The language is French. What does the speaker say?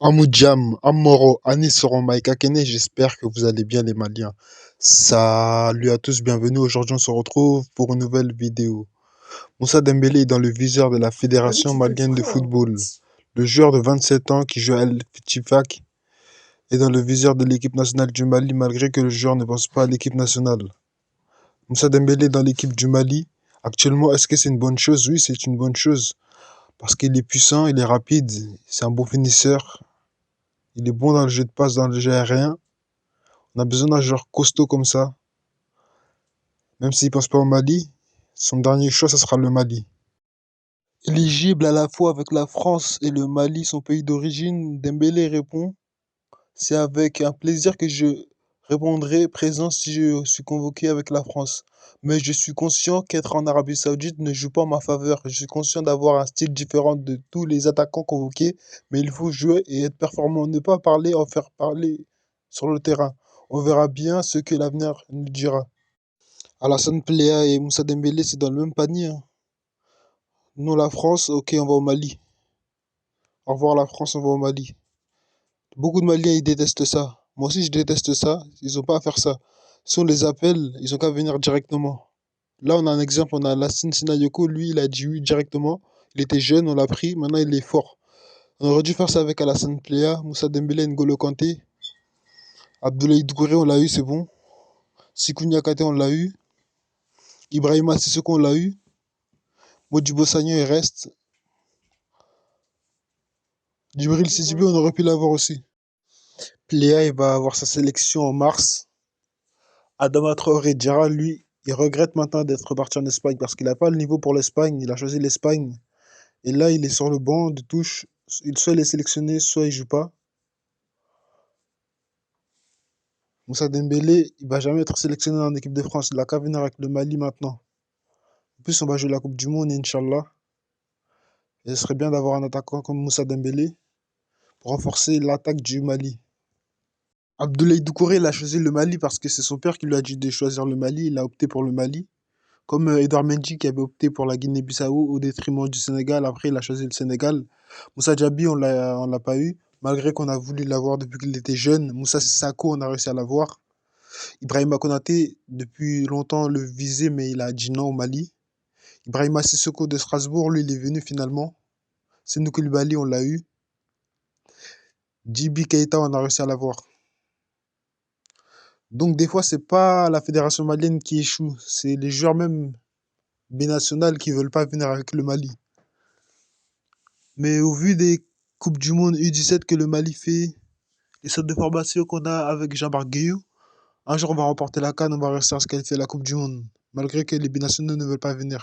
Amoudjam, Amoro, Anis Maïka Kene, j'espère que vous allez bien les Maliens. Salut à tous, bienvenue. Aujourd'hui, on se retrouve pour une nouvelle vidéo. Moussa Dembélé est dans le viseur de la Fédération malienne de football. Le joueur de 27 ans qui joue à El Tifak est dans le viseur de l'équipe nationale du Mali malgré que le joueur ne pense pas à l'équipe nationale. Moussa Dembélé est dans l'équipe du Mali. Actuellement, est-ce que c'est une bonne chose? Oui, c'est une bonne chose. Parce qu'il est puissant, il est rapide, c'est un bon finisseur. Il est bon dans le jeu de passe, dans le jeu aérien. On a besoin d'un joueur costaud comme ça. Même s'il ne pense pas au Mali, son dernier choix, ce sera le Mali. Éligible à la fois avec la France et le Mali, son pays d'origine, Dembélé répond: c'est avec un plaisir que je répondrai présent si je suis convoqué avec la France. Mais je suis conscient qu'être en Arabie Saoudite ne joue pas en ma faveur. Je suis conscient d'avoir un style différent de tous les attaquants convoqués, mais il faut jouer et être performant. Ne pas parler, en faire parler sur le terrain. On verra bien ce que l'avenir nous dira. Alassane Plea et Moussa Dembélé, c'est dans le même panier, hein. Nous, la France, ok, on va au Mali. Au revoir la France, on va au Mali. Beaucoup de Maliens, ils détestent ça. Moi aussi, je déteste ça. Ils n'ont pas à faire ça. Si on les appelle, ils ont qu'à venir directement. Là, on a un exemple. On a Lassine Sinayoko. Lui, il a dit oui directement. Il était jeune, on l'a pris. Maintenant, il est fort. On aurait dû faire ça avec Alassane Plea, Moussa Dembélé, N'Golo Kanté. Abdoulaye Doucouré, on l'a eu, c'est bon. Sikou Niakate, on l'a eu. Ibrahima Sissoko, on l'a eu. Modibo Sagna, il reste. Djibril Sidibé, on aurait pu l'avoir aussi. Plea, il va avoir sa sélection en mars. Adama Traoré Diarra, lui, il regrette maintenant d'être parti en Espagne parce qu'il n'a pas le niveau pour l'Espagne. Il a choisi l'Espagne. Et là, il est sur le banc de touche. Soit il est sélectionné, soit il joue pas. Moussa Dembélé, il va jamais être sélectionné en équipe de France. Il a qu'à venir avec le Mali maintenant. En plus, on va jouer la Coupe du Monde, Inch'Allah. Et ce serait bien d'avoir un attaquant comme Moussa Dembélé pour renforcer l'attaque du Mali. Abdoulaye Doucouré, il a choisi le Mali parce que c'est son père qui lui a dit de choisir le Mali. Il a opté pour le Mali. Comme Edouard Mendy qui avait opté pour la Guinée-Bissau au détriment du Sénégal. Après, il a choisi le Sénégal. Moussa Diaby, on l'a pas eu. Malgré qu'on a voulu l'avoir depuis qu'il était jeune. Moussa Sissako, on a réussi à l'avoir. Ibrahima Konaté, depuis longtemps, le visait, mais il a dit non au Mali. Ibrahima Sissoko de Strasbourg, lui, il est venu finalement. Senou Koulibaly, on l'a eu. Djiby Keita, on a réussi à l'avoir. Donc, des fois, c'est pas la fédération malienne qui échoue. C'est les joueurs même binationales qui veulent pas venir avec le Mali. Mais au vu des Coupes du Monde U17 que le Mali fait, les centres de formation qu'on a avec Jean-Marc Guéhiou, un jour on va remporter la CAN, on va réussir à se qualifier à la Coupe du Monde, malgré que les binationaux ne veulent pas venir.